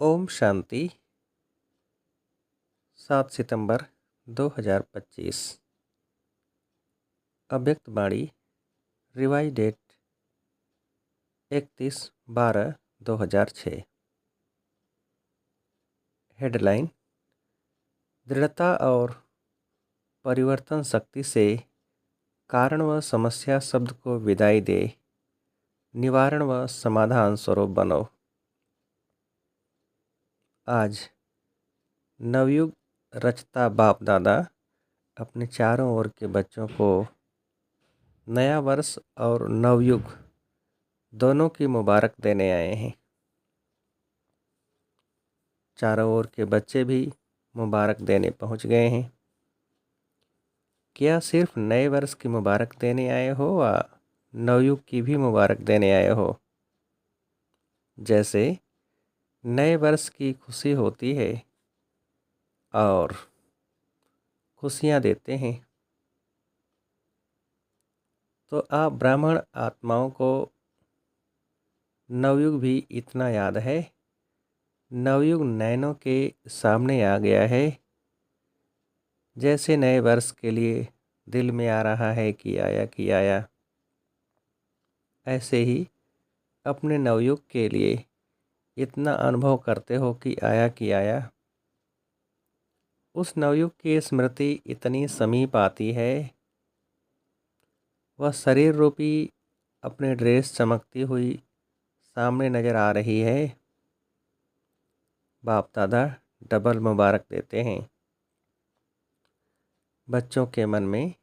ओम शांति। 7 सितंबर 2025। अव्यक्त वाणी। Revise date 31/12/2006। Headline. दृढ़ता और परिवर्तन शक्ति से कारण व समस्या शब्द को विदाई दे, निवारण व समाधान स्वरूप बनो। आज नवयुग रचता बाप दादा अपने चारों ओर के बच्चों को नया वर्ष और नवयुग दोनों की मुबारक देने आए हैं। चारों ओर के बच्चे भी मुबारक देने पहुंच गए हैं। क्या सिर्फ नए वर्ष की मुबारक देने आए हो या नवयुग की भी मुबारक देने आए हो? जैसे नए वर्ष की खुशी होती है और खुशियाँ देते हैं, तो आप ब्राह्मण आत्माओं को नवयुग भी इतना याद है। नवयुग नैनों के सामने आ गया है, जैसे नए वर्ष के लिए दिल में आ रहा है कि आया। ऐसे ही अपने नवयुग के लिए इतना अनुभव करते हो कि आया। उस नवयुग की स्मृति इतनी समीप आती है, वह शरीर रूपी अपने ड्रेस चमकती हुई सामने नज़र आ रही है। बाप दादा डबल मुबारक देते हैं। बच्चों के मन में,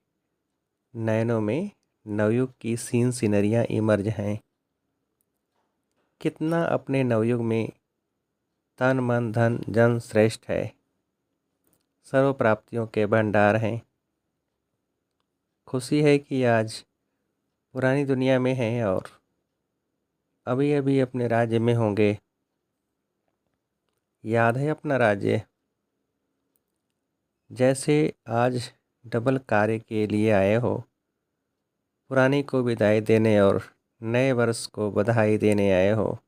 नयनों में नवयुग की सीन सीनरियाँ इमर्ज हैं। कितना अपने नवयुग में तन मन धन जन श्रेष्ठ है, सर्व प्राप्तियों के भंडार हैं। खुशी है कि आज पुरानी दुनिया में हैं और अभी अभी अपने राज्य में होंगे। याद है अपना राज्य। जैसे आज डबल कार्य के लिए आए हो, पुरानी को विदाई देने और नए वर्ष को बधाई देने आए हो,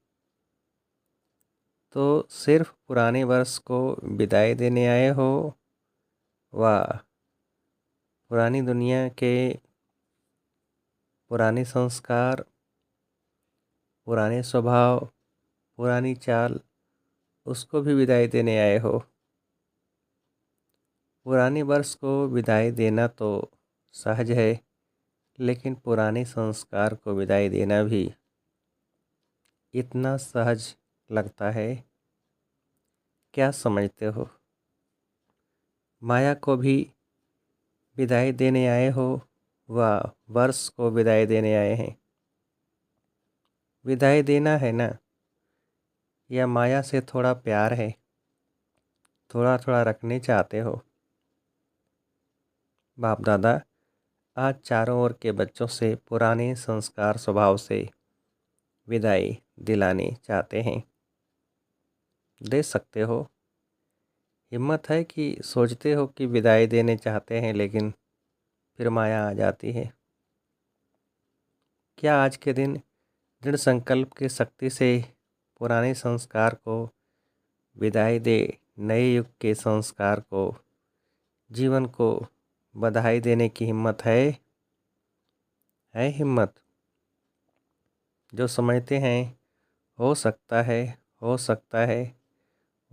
तो सिर्फ पुराने वर्ष को विदाई देने आए हो व पुरानी दुनिया के पुराने संस्कार, पुराने स्वभाव, पुरानी चाल, उसको भी विदाई देने आए हो? पुराने वर्ष को विदाई देना तो सहज है, लेकिन पुराने संस्कार को विदाई देना भी इतना सहज लगता है? क्या समझते हो? माया को भी विदाई देने आए हो व वर्ष को विदाई देने आए हैं? विदाई देना है ना, या माया से थोड़ा प्यार है, थोड़ा थोड़ा रखने चाहते हो? बाप दादा आज चारों ओर के बच्चों से पुराने संस्कार स्वभाव से विदाई दिलाने चाहते हैं। दे सकते हो। हिम्मत है कि सोचते हो कि विदाई देने चाहते हैं, लेकिन फिर माया आ जाती है। क्या आज के दिन दृढ़ संकल्प की शक्ति से पुराने संस्कार को विदाई दे, नए युग के संस्कार को, जीवन को बधाई देने की हिम्मत है? हिम्मत? जो समझते हैं हो सकता है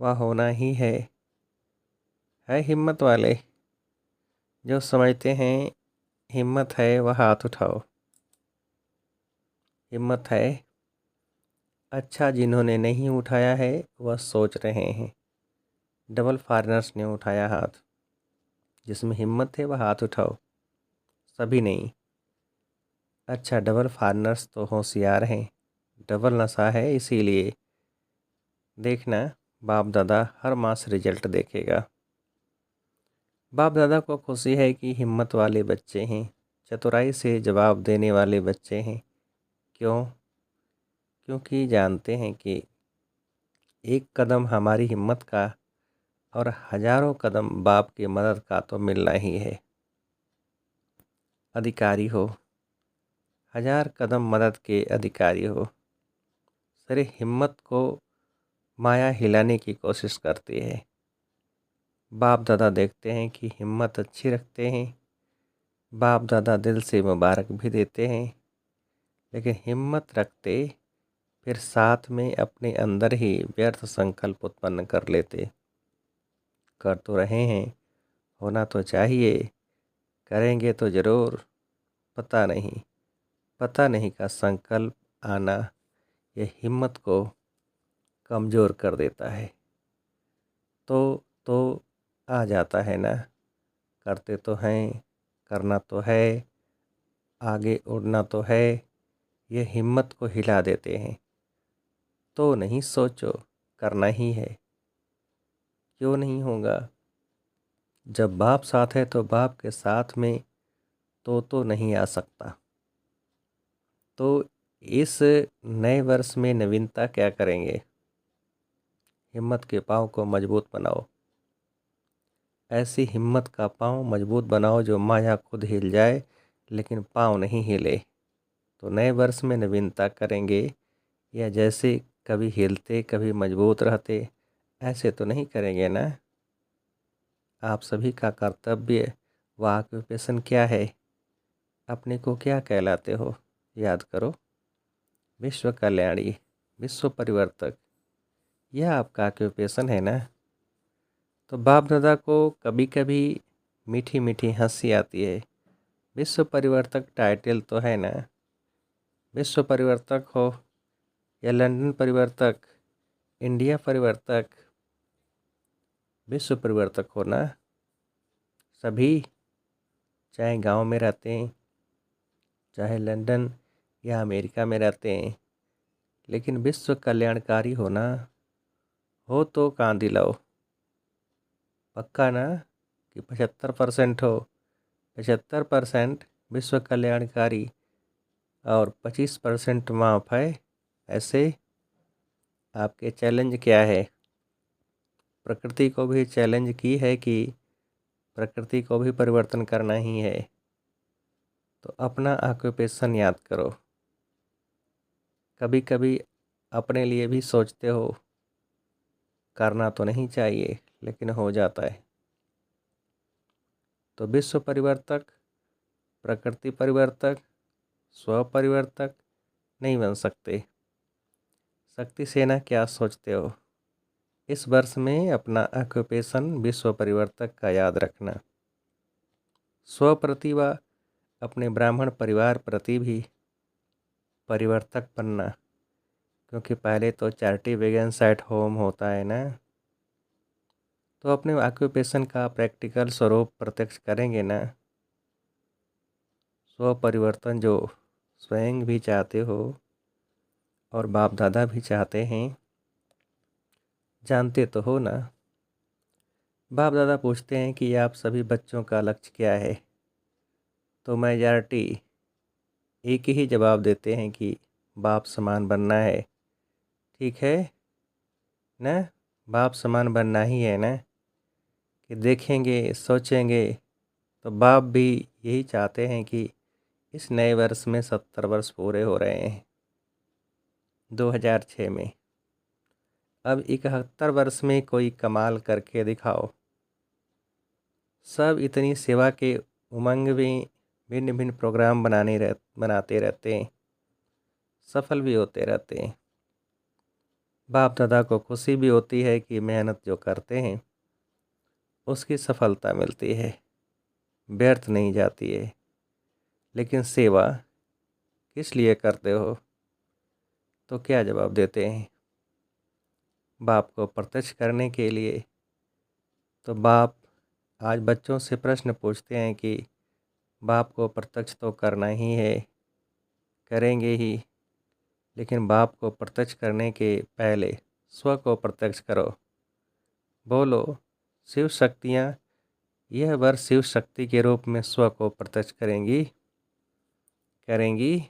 वह होना ही है हिम्मत वाले? जो समझते हैं हिम्मत है वह हाथ उठाओ। हिम्मत है? अच्छा, जिन्होंने नहीं उठाया है वह सोच रहे हैं। डबल फॉरेनर्स ने उठाया हाथ। जिसमें हिम्मत है वह हाथ उठाओ। सभी नहीं। अच्छा, डबल फॉरेनर्स तो होशियार हैं, डबल नशा है, इसीलिए देखना बाप दादा हर मास रिजल्ट देखेगा। बाप दादा को खुशी है कि हिम्मत वाले बच्चे हैं, चतुराई से जवाब देने वाले बच्चे हैं। क्यों? क्योंकि जानते हैं कि एक कदम हमारी हिम्मत का और हजारों कदम बाप की मदद का तो मिलना ही है। अधिकारी हो, 1000 कदम मदद के अधिकारी हो। सरे हिम्मत को माया हिलाने की कोशिश करती है। बाप दादा देखते हैं कि हिम्मत अच्छी रखते हैं, बाप दादा दिल से मुबारक भी देते हैं, लेकिन हिम्मत रखते फिर साथ में अपने अंदर ही व्यर्थ संकल्प उत्पन्न कर लेते। कर तो रहे हैं, होना तो चाहिए, करेंगे तो ज़रूर, पता नहीं, पता नहीं का संकल्प आना ये हिम्मत को कमज़ोर कर देता है। तो आ जाता है ना, करते तो हैं, करना तो है, आगे उड़ना तो है, ये हिम्मत को हिला देते हैं। तो नहीं सोचो, करना ही है। क्यों नहीं होगा? जब बाप साथ है तो बाप के साथ में तो नहीं आ सकता। तो इस नए वर्ष में नवीनता क्या करेंगे? हिम्मत के पाँव को मजबूत बनाओ। ऐसी हिम्मत का पाँव मजबूत बनाओ जो माया खुद हिल जाए लेकिन पाँव नहीं हिले। तो नए वर्ष में नवीनता करेंगे या जैसे कभी हिलते कभी मजबूत रहते, ऐसे तो नहीं करेंगे ना। आप सभी का कर्तव्य व ऑक्यूपेशन क्या है? अपने को क्या कहलाते हो? याद करो। विश्व कल्याणी, विश्व परिवर्तक, यह आपका ऑक्यूपेशन है ना। तो बाप दादा को कभी कभी मीठी मीठी हंसी आती है। विश्व परिवर्तक टाइटल तो है ना। विश्व परिवर्तक हो या लंदन परिवर्तक, इंडिया परिवर्तक, विश्व परिवर्तक हो ना सभी, चाहे गांव में रहते हैं, चाहे लंदन या अमेरिका में रहते हैं, लेकिन विश्व कल्याणकारी होना हो तो कान दिलाओ। पक्का ना कि 75% हो? 75% विश्व कल्याणकारी और 25% माफ है। ऐसे आपके चैलेंज क्या है? प्रकृति को भी चैलेंज की है कि प्रकृति को भी परिवर्तन करना ही है। तो अपना ऑक्यूपेशन याद करो। कभी कभी अपने लिए भी सोचते हो, करना तो नहीं चाहिए लेकिन हो जाता है। तो विश्व परिवर्तक, प्रकृति परिवर्तक, स्व परिवर्तक नहीं बन सकते। शक्ति सेना क्या सोचते हो? इस वर्ष में अपना ऑक्यूपेशन विश्व परिवर्तक का याद रखना। स्व प्रति व अपने ब्राह्मण परिवार प्रति भी परिवर्तक बनना, क्योंकि पहले तो चैरिटी बिगिंस एट होम होता है ना। तो अपने ऑक्यूपेशन का प्रैक्टिकल स्वरूप प्रत्यक्ष करेंगे ना। स्व परिवर्तन जो स्वयं भी चाहते हो और बाप दादा भी चाहते हैं, जानते तो हो ना। बाप दादा पूछते हैं कि आप सभी बच्चों का लक्ष्य क्या है? तो मेजॉरिटी एक ही जवाब देते हैं कि बाप समान बनना है। ठीक है ना, बाप समान बनना ही है ना। कि देखेंगे सोचेंगे तो बाप भी यही चाहते हैं कि इस नए वर्ष में 70 वर्ष पूरे हो रहे हैं 2006 में। अब 71 वर्ष में कोई कमाल करके दिखाओ। सब इतनी सेवा के उमंग में भिन्न भिन्न प्रोग्राम बनाते रहते हैं, सफल भी होते रहते हैं। बाप दादा को खुशी भी होती है कि मेहनत जो करते हैं उसकी सफलता मिलती है, व्यर्थ नहीं जाती है। लेकिन सेवा किस लिए करते हो? तो क्या जवाब देते हैं? बाप को प्रत्यक्ष करने के लिए। तो बाप आज बच्चों से प्रश्न पूछते हैं कि बाप को प्रत्यक्ष तो करना ही है, करेंगे ही, लेकिन बाप को प्रत्यक्ष करने के पहले स्व को प्रत्यक्ष करो। बोलो, शिव शक्तियाँ यह वर्ष शिव शक्ति के रूप में स्व को प्रत्यक्ष करेंगी। करेंगी?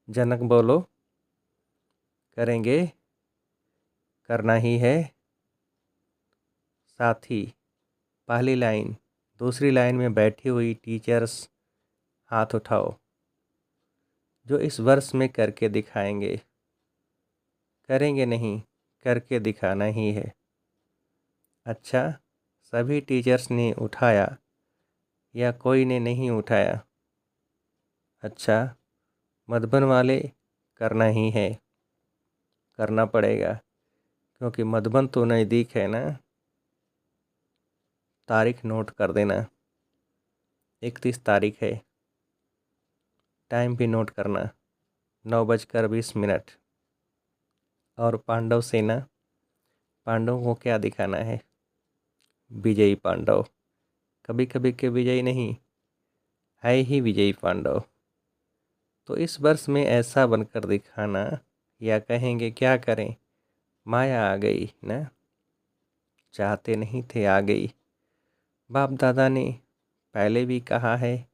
जनक बोलो, करेंगे? करना ही है। साथी पहली लाइन, दूसरी लाइन में बैठी हुई टीचर्स हाथ उठाओ जो इस वर्ष में करके दिखाएंगे। करेंगे नहीं करके दिखाना ही है। अच्छा, सभी टीचर्स ने उठाया या कोई ने नहीं उठाया? अच्छा, मधुबन वाले करना ही है, करना पड़ेगा, क्योंकि मधुबन तो नज़दीक है ना। तारीख नोट कर देना, 31 तारीख है। टाइम भी नोट करना, 9:20। और पांडव सेना, पांडवों को क्या दिखाना है? विजयी पांडव, कभी कभी के विजयी नहीं, है ही विजयी पांडव। तो इस वर्ष में ऐसा बनकर दिखाना, या कहेंगे क्या करें, माया आ गई ना, चाहते नहीं थे आ गई। बाप दादा ने पहले भी कहा है,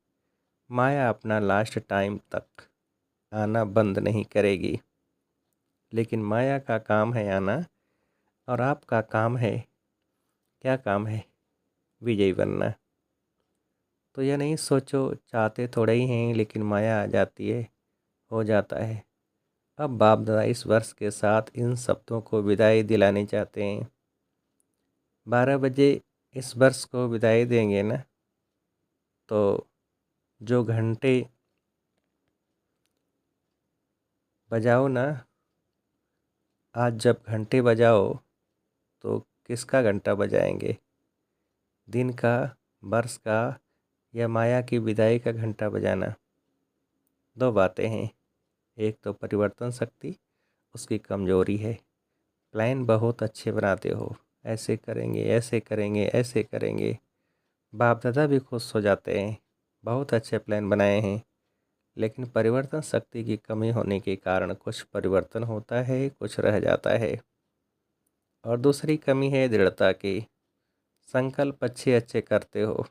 माया अपना लास्ट टाइम तक आना बंद नहीं करेगी। लेकिन माया का काम है आना, और आपका काम है, क्या काम है? विजयी बनना। तो यह नहीं सोचो चाहते थोड़े ही हैं लेकिन माया आ जाती है, हो जाता है। अब बाप दादा इस वर्ष के साथ इन शब्दों को विदाई दिलाने चाहते हैं। 12 बजे इस वर्ष को विदाई देंगे ना, तो जो घंटे बजाओ ना, आज जब घंटे बजाओ तो किसका घंटा बजाएंगे? दिन का, वर्ष का, या माया की विदाई का घंटा बजाना? दो बातें हैं, एक तो परिवर्तन शक्ति उसकी कमजोरी है। प्लान बहुत अच्छे बनाते हो, ऐसे करेंगे, ऐसे करेंगे, ऐसे करेंगे, बाप दादा भी खुश हो जाते हैं, बहुत अच्छे प्लान बनाए हैं। लेकिन परिवर्तन शक्ति की कमी होने के कारण कुछ परिवर्तन होता है, कुछ रह जाता है। और दूसरी कमी है दृढ़ता की। संकल्प अच्छे अच्छे करते हो,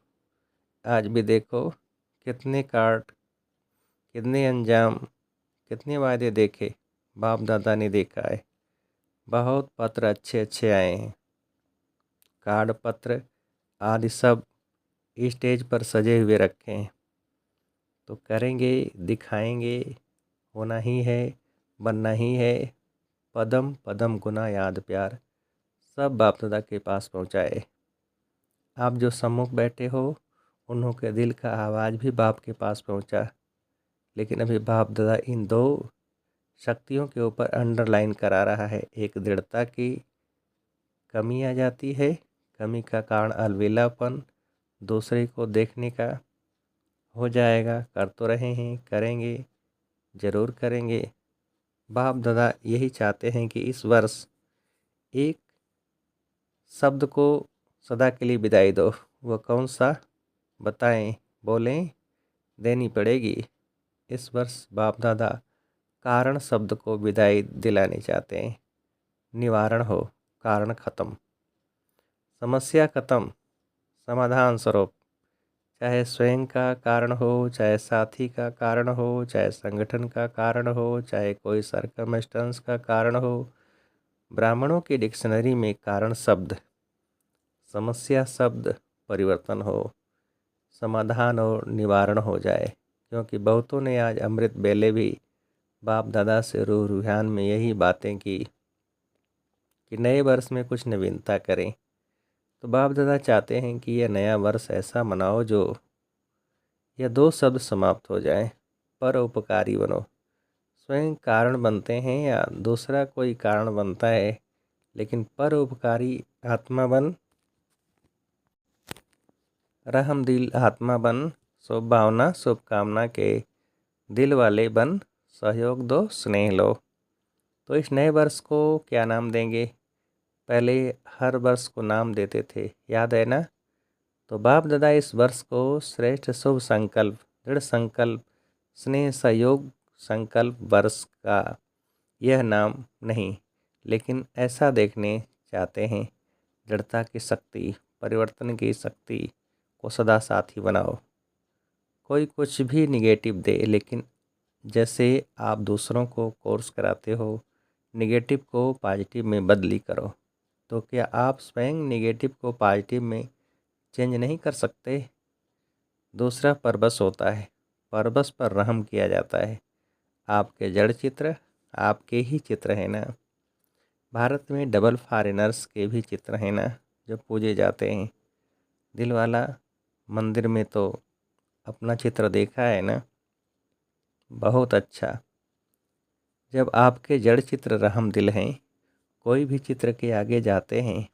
आज भी देखो कितने कार्ड, कितने अंजाम, कितने वायदे देखे, बाप दादा ने देखा है। बहुत पत्र अच्छे अच्छे आए हैं, कार्ड पत्र आदि सब स्टेज पर सजे हुए रखे हैं। तो करेंगे, दिखाएंगे, होना ही है, बनना ही है। पदम पदम गुना याद प्यार, सब बाप दादा के पास पहुँचाए। आप जो सम्मुख बैठे हो, उन्हों के दिल का आवाज़ भी बाप के पास पहुँचा। लेकिन अभी बाप दादा इन दो शक्तियों के ऊपर अंडरलाइन करा रहा है। एक दृढ़ता की कमी आ जाती है, कमी का कारण अलविलापन, दूसरे को देखने का हो जाएगा। कर तो रहे हैं, करेंगे, ज़रूर करेंगे। बाप दादा यही चाहते हैं कि इस वर्ष एक शब्द को सदा के लिए विदाई दो। वह कौन सा बताएं, बोलें, देनी पड़ेगी। इस वर्ष बाप दादा कारण शब्द को विदाई दिलाने चाहते हैं। निवारण हो, कारण खत्म, समस्या खत्म, समाधान स्वरूप। चाहे स्वयं का कारण हो, चाहे साथी का कारण हो, चाहे संगठन का कारण हो, चाहे कोई सरकमस्टेंस का कारण हो। ब्राह्मणों की डिक्शनरी में कारण शब्द, समस्या शब्द परिवर्तन हो, समाधान और निवारण हो जाए। क्योंकि बहुतों ने आज अमृत बेले भी बाप दादा से रूह रुहान में यही बातें की कि नए वर्ष में कुछ नवीनता करें। तो बाप दादा चाहते हैं कि यह नया वर्ष ऐसा मनाओ जो यह दो शब्द समाप्त हो जाएं, परोपकारी बनो। स्वयं कारण बनते हैं या दूसरा कोई कारण बनता है, लेकिन परोपकारी आत्मा बन, रहमदिल आत्मा बन, शुभ भावना शुभकामना के दिल वाले बन, सहयोग दो, स्नेह लो। तो इस नए वर्ष को क्या नाम देंगे? पहले हर वर्ष को नाम देते थे, याद है ना? तो बाप दादा इस वर्ष को श्रेष्ठ शुभ संकल्प, दृढ़ संकल्प, स्नेह सहयोग संकल्प वर्ष का यह नाम नहीं, लेकिन ऐसा देखने चाहते हैं। दृढ़ता की शक्ति, परिवर्तन की शक्ति को सदा साथी बनाओ। कोई कुछ भी निगेटिव दे, लेकिन जैसे आप दूसरों को कोर्स कराते हो, निगेटिव को पॉजिटिव में बदली करो। तो क्या आप स्वयं निगेटिव को पॉजिटिव में चेंज नहीं कर सकते? दूसरा परबस होता है, परबस पर रहम किया जाता है। आपके जड़ चित्र आपके ही चित्र हैं ना। भारत में डबल फॉरेनर्स के भी चित्र हैं ना, जो पूजे जाते हैं। दिलवाला मंदिर में तो अपना चित्र देखा है ना, बहुत अच्छा। जब आपके जड़ चित्र रहम दिल हैं, कोई भी चित्र के आगे जाते हैं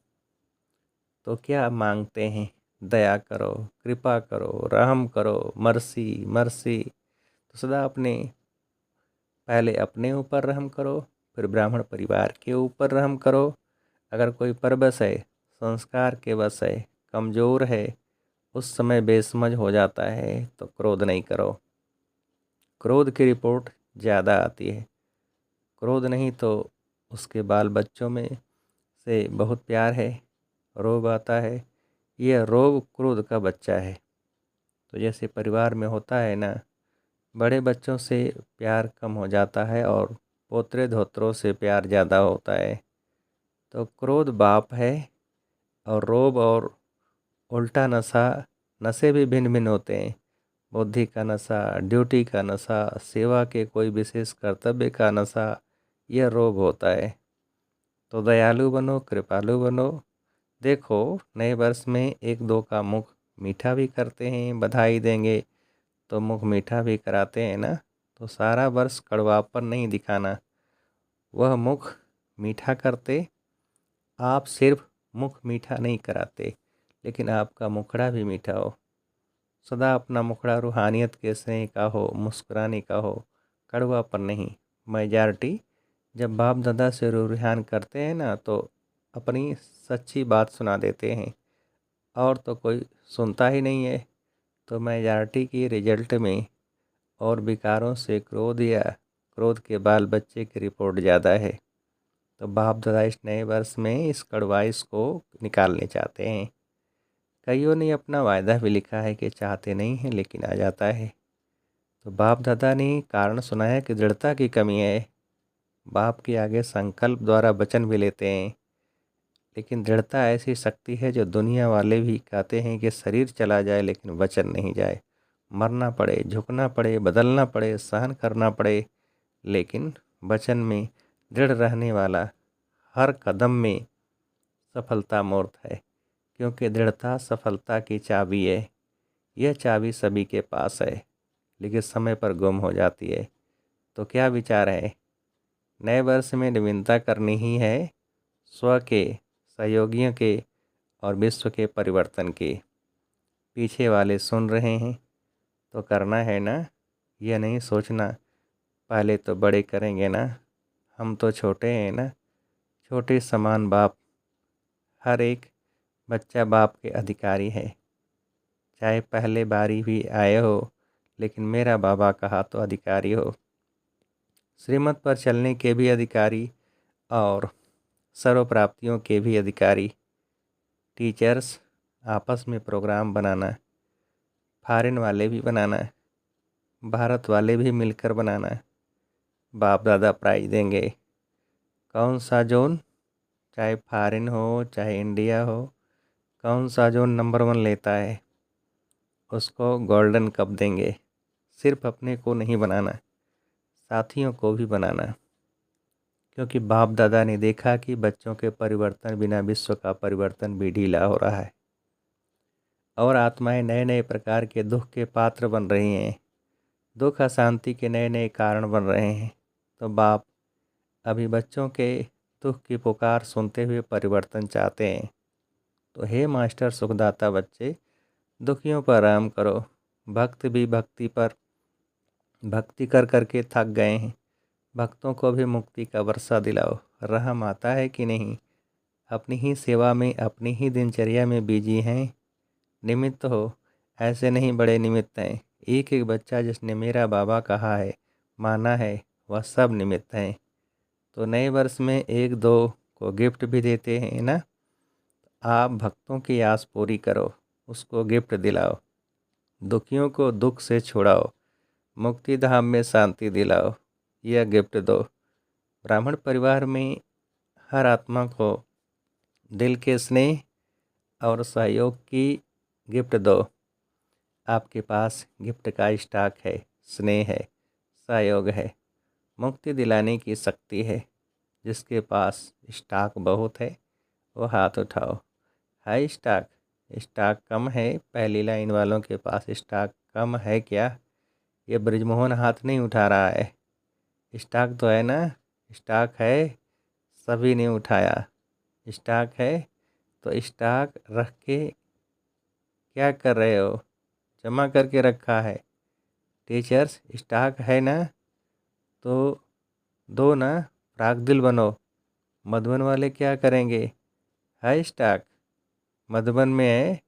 तो क्या मांगते हैं? दया करो, कृपा करो, रहम करो, मर्सी मर्सी। तो सदा पहले अपने ऊपर रहम करो, फिर ब्राह्मण परिवार के ऊपर रहम करो। अगर कोई परवश है, संस्कार के वश है, कमज़ोर है, उस समय बेसमझ हो जाता है, तो क्रोध नहीं करो। क्रोध की रिपोर्ट ज़्यादा आती है। क्रोध नहीं तो उसके बाल बच्चों में से बहुत प्यार है, रोब आता है, यह रोब क्रोध का बच्चा है। तो जैसे परिवार में होता है ना, बड़े बच्चों से प्यार कम हो जाता है और पोतरे धोत्रों से प्यार ज़्यादा होता है। तो क्रोध बाप है, और रोब और उल्टा नशा, नशे भी भिन्न भिन्न होते हैं। बुद्धि का नशा, ड्यूटी का नशा, सेवा के कोई विशेष कर्तव्य का नशा, यह रोग होता है। तो दयालु बनो, कृपालु बनो। देखो, नए वर्ष में एक दो का मुख मीठा भी करते हैं, बधाई देंगे तो मुख मीठा भी कराते हैं ना। तो सारा वर्ष कड़वापन नहीं दिखाना, वह मुख मीठा करते। आप सिर्फ मुख मीठा नहीं कराते, लेकिन आपका मुखड़ा भी मीठा हो। सदा अपना मुखड़ा रूहानियत के स्नेह का हो, मुस्कुराने का हो, कड़वापन नहीं। मेजॉरिटी जब बाप दादा से रूहान करते हैं ना, तो अपनी सच्ची बात सुना देते हैं, और तो कोई सुनता ही नहीं है। तो मेजॉरिटी की रिजल्ट में और विकारों से क्रोध या क्रोध के बाल बच्चे की रिपोर्ट ज़्यादा है। तो बाप दादा इस नए वर्ष में इस कड़वाइश को निकालने चाहते हैं। कईयों ने अपना वायदा भी लिखा है कि चाहते नहीं हैं, लेकिन आ जाता है। तो बाप दादा ने कारण सुनाया कि दृढ़ता की कमी है। बाप के आगे संकल्प द्वारा वचन भी लेते हैं, लेकिन दृढ़ता ऐसी शक्ति है जो दुनिया वाले भी कहते हैं कि शरीर चला जाए लेकिन वचन नहीं जाए। मरना पड़े, झुकना पड़े, बदलना पड़े, सहन करना पड़े, लेकिन वचन में दृढ़ रहने वाला हर कदम में सफलता मूर्त है। क्योंकि दृढ़ता सफलता की चाबी है। यह चाबी सभी के पास है, लेकिन समय पर गुम हो जाती है। तो क्या विचार है? नए वर्ष में नवीनता करनी ही है, स्व के, सहयोगियों के और विश्व के परिवर्तन के। पीछे वाले सुन रहे हैं तो करना है ना। यह नहीं सोचना पहले तो बड़े करेंगे ना, हम तो छोटे हैं ना। छोटे समान बाप, हर एक बच्चा बाप के अधिकारी है। चाहे पहले बारी भी आए हो, लेकिन मेरा बाबा कहा तो अधिकारी हो। श्रीमत पर चलने के भी अधिकारी और सर्व प्राप्तियों के भी अधिकारी। टीचर्स आपस में प्रोग्राम बनाना, फॉरेन वाले भी बनाना, भारत वाले भी मिलकर बनाना। बाप दादा प्राइज देंगे। कौन सा जोन, चाहे फॉरेन हो चाहे इंडिया हो, कौन सा जोन नंबर 1 लेता है, उसको गोल्डन कप देंगे। सिर्फ अपने को नहीं बनाना, साथियों को भी बनाना। क्योंकि बाप दादा ने देखा कि बच्चों के परिवर्तन बिना विश्व का परिवर्तन भी ढीला हो रहा है, और आत्माएं नए नए प्रकार के दुख के पात्र बन रही हैं। दुख अशांति के नए नए कारण बन रहे हैं। तो बाप अभी बच्चों के दुख की पुकार सुनते हुए परिवर्तन चाहते हैं। तो हे मास्टर सुखदाता बच्चे, दुखियों पर रहम करो। भक्त भी भक्ति पर भक्ति कर करके थक गए हैं। भक्तों को भी मुक्ति का वर्षा दिलाओ। रहम आता है कि नहीं? अपनी ही सेवा में, अपनी ही दिनचर्या में बिजी हैं। निमित्त हो, ऐसे नहीं बड़े निमित्त हैं। एक एक बच्चा जिसने मेरा बाबा कहा है, माना है, वह सब निमित्त हैं। तो नए वर्ष में एक दो को गिफ्ट भी देते हैं ना। आप भक्तों की आस पूरी करो, उसको गिफ्ट दिलाओ। दुखियों को दुख से छुड़ाओ, मुक्ति धाम में शांति दिलाओ, यह गिफ्ट दो। ब्राह्मण परिवार में हर आत्मा को दिल के स्नेह और सहयोग की गिफ्ट दो। आपके पास गिफ्ट का स्टॉक है, स्नेह है, सहयोग है, मुक्ति दिलाने की शक्ति है। जिसके पास स्टॉक बहुत है वो हाथ उठाओ। हाई स्टॉक, स्टॉक कम है। पहली लाइन वालों के पास स्टॉक कम है क्या? ये ब्रिजमोहन हाथ नहीं उठा रहा है। स्टॉक तो है ना? स्टॉक है, सभी ने उठाया। स्टॉक है तो स्टॉक रख के क्या कर रहे हो? जमा करके रखा है। टीचर्स स्टॉक है ना? तो दो ना, फ्राक दिल बनो। मधुबन वाले क्या करेंगे? है स्टॉक? मधुबन में है?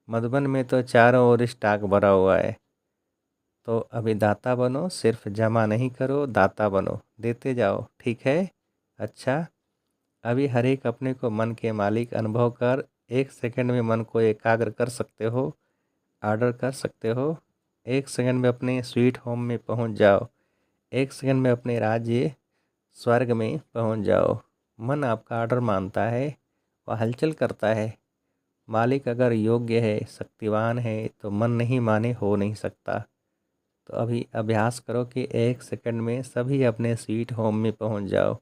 मधुबन में तो चारों ओर स्टॉक भरा हुआ है। तो अभी दाता बनो, सिर्फ जमा नहीं करो, दाता बनो, देते जाओ, ठीक है? अच्छा, अभी हर एक अपने को मन के मालिक अनुभव कर 1 सेकंड में मन को एकाग्र कर सकते हो, ऑर्डर कर सकते हो। 1 सेकंड में अपने स्वीट होम में पहुंच जाओ। 1 सेकंड में अपने राज्य स्वर्ग में पहुंच जाओ। मन आपका ऑर्डर मानता है, वह हलचल करता है। मालिक अगर योग्य है, शक्तिवान है, तो मन नहीं माने हो नहीं सकता। तो अभी अभ्यास करो कि 1 सेकंड में सभी अपने स्वीट होम में पहुंच जाओ।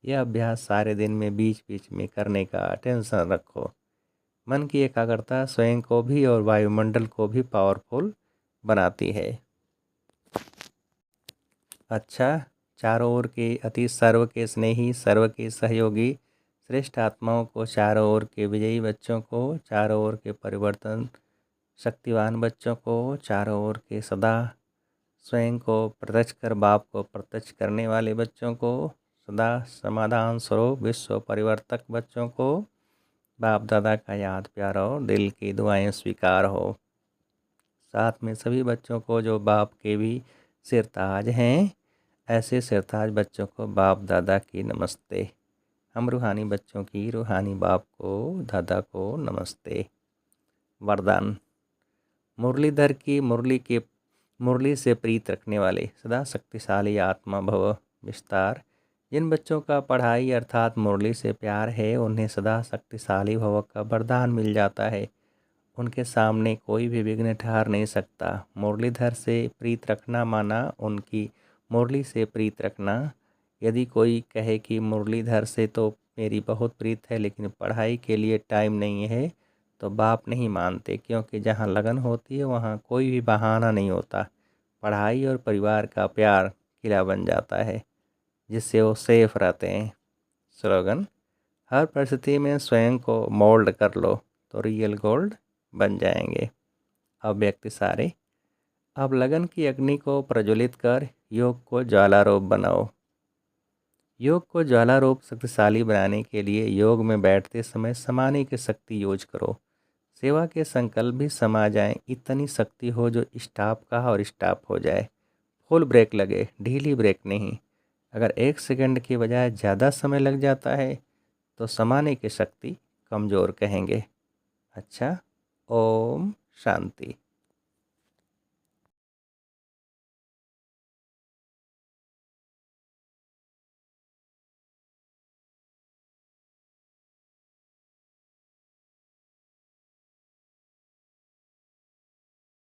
यह अभ्यास सारे दिन में बीच बीच में करने का टेंशन रखो। मन की एकाग्रता स्वयं को भी और वायुमंडल को भी पावरफुल बनाती है। अच्छा, चारों ओर के अति सर्व के स्नेही, सर्व के सहयोगी श्रेष्ठ आत्माओं को, चारों ओर के विजयी बच्चों को, चारों ओर के परिवर्तन शक्तिवान बच्चों को, चारों ओर के सदा स्वयं को प्रत्यक्ष कर बाप को प्रत्यक्ष करने वाले बच्चों को, सदा समाधान स्वरूप विश्व परिवर्तक बच्चों को, बाप दादा का याद प्यार हो, दिल की दुआएं स्वीकार हो। साथ में सभी बच्चों को जो बाप के भी सिरताज हैं, ऐसे सिरताज बच्चों को बाप दादा की नमस्ते। हम रूहानी बच्चों की रूहानी बाप को, दादा को नमस्ते। वरदान। मुरलीधर की मुरली से प्रीत रखने वाले सदा शक्तिशाली आत्मा भव विस्तार। जिन बच्चों का पढ़ाई अर्थात मुरली से प्यार है, उन्हें सदा शक्तिशाली भव का वरदान मिल जाता है। उनके सामने कोई भी विघ्न ठहर नहीं सकता। मुरलीधर से प्रीत रखना माना उनकी मुरली से प्रीत रखना। यदि कोई कहे कि मुरलीधर से तो मेरी बहुत प्रीत है, लेकिन पढ़ाई के लिए टाइम नहीं है, तो बाप नहीं मानते, क्योंकि जहाँ लगन होती है वहाँ कोई भी बहाना नहीं होता। पढ़ाई और परिवार का प्यार किला बन जाता है, जिससे वो सेफ रहते हैं। स्लोगन। हर परिस्थिति में स्वयं को मोल्ड कर लो तो रियल गोल्ड बन जाएंगे। अब व्यक्ति सारे, अब लगन की अग्नि को प्रज्वलित कर योग को ज्वालारोप बनाओ। योग को ज्वालारोप शक्तिशाली बनाने के लिए योग में बैठते समय समाने की शक्ति यूज करो। सेवा के संकल्प भी समा जाएं, इतनी शक्ति हो जो स्टॉप का और स्टॉप हो जाए। फुल ब्रेक लगे, ढीली ब्रेक नहीं। अगर 1 सेकंड की बजाय ज़्यादा समय लग जाता है तो समाने की शक्ति कमज़ोर कहेंगे। अच्छा, ओम शांति।